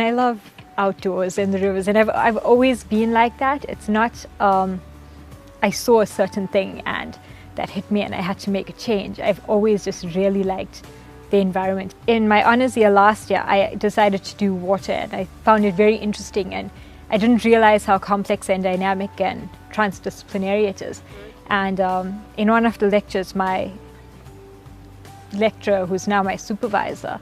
and I love outdoors and the rivers, and I've always been like that. It's not I saw a certain thing and that hit me and I had to make a change. I've always just really liked the environment. In my honours year last year, I decided to do water, and I found it very interesting, and I didn't realize how complex and dynamic and transdisciplinary it is. And in one of the lectures, my lecturer, who's now my supervisor,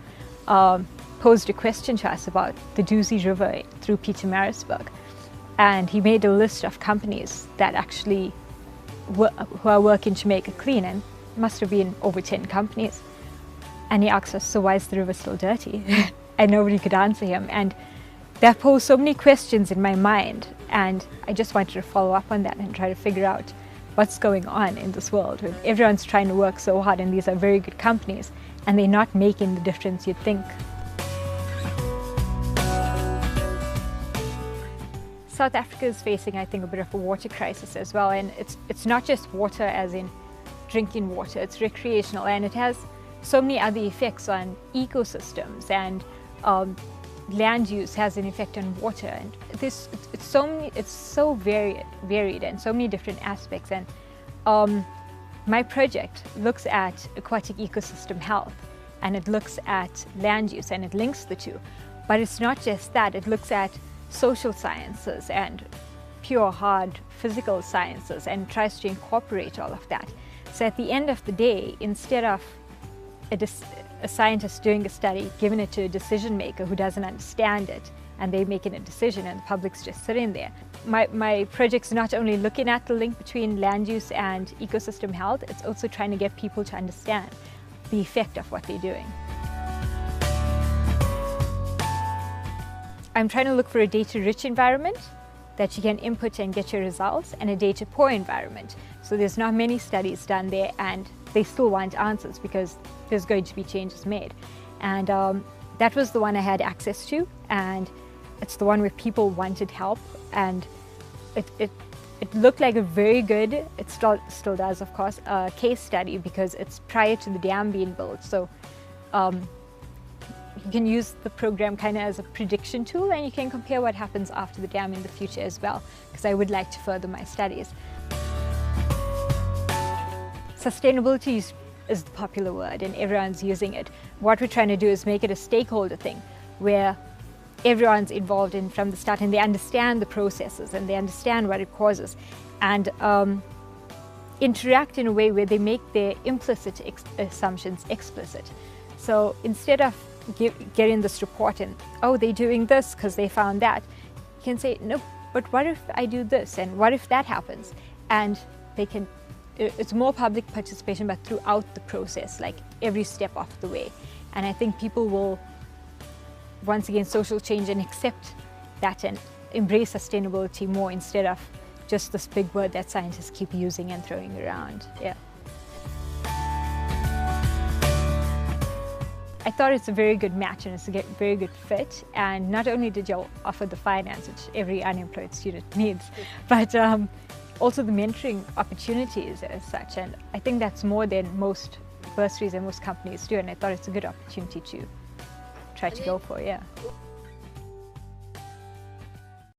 posed a question to us about the Duzi River through Pietermaritzburg. And he made a list of companies that actually who are working to make it clean, and it must have been over 10 companies. And he asked us, so why is the river still dirty? And nobody could answer him. And that posed so many questions in my mind, and I just wanted to follow up on that and try to figure out what's going on in this world when everyone's trying to work so hard, and these are very good companies, and they're not making the difference you'd think. South Africa is facing, I think, a bit of a water crisis as well, and it's not just water as in drinking water, it's recreational, and it has so many other effects on ecosystems, and land use has an effect on water, and it's so varied and so many different aspects. And my project looks at aquatic ecosystem health, and it looks at land use, and it links the two. But it's not just that, it looks at social sciences and pure hard physical sciences and tries to incorporate all of that. So at the end of the day, instead of a scientist doing a study, giving it to a decision maker who doesn't understand it, and they're making a decision and the public's just sitting there. My project's not only looking at the link between land use and ecosystem health, it's also trying to get people to understand the effect of what they're doing. I'm trying to look for a data-rich environment that you can input and get your results, and a data-poor environment. So there's not many studies done there, and they still want answers because there's going to be changes made. And that was the one I had access to, and it's the one where people wanted help, and it looked like a very good, it still does of course, case study, because it's prior to the dam being built. So you can use the program kind of as a prediction tool, and you can compare what happens after the dam in the future as well, because I would like to further my studies. Sustainability is the popular word, and everyone's using it. What we're trying to do is make it a stakeholder thing, where everyone's involved in from the start, and they understand the processes and they understand what it causes, and interact in a way where they make their implicit assumptions explicit. So instead of getting this report and, oh, they're doing this because they found that, you can say, no, but what if I do this, and what if that happens? And they can, it's more public participation, but throughout the process, like every step of the way. And I think people will, once again, social change and accept that and embrace sustainability more, instead of just this big word that scientists keep using and throwing around. Yeah. I thought it's a very good match, and it's a very good fit. And not only did you offer the finance, which every unemployed student needs, but also the mentoring opportunities as such. And I think that's more than most bursaries and most companies do, and I thought it's a good opportunity to try to go for, yeah.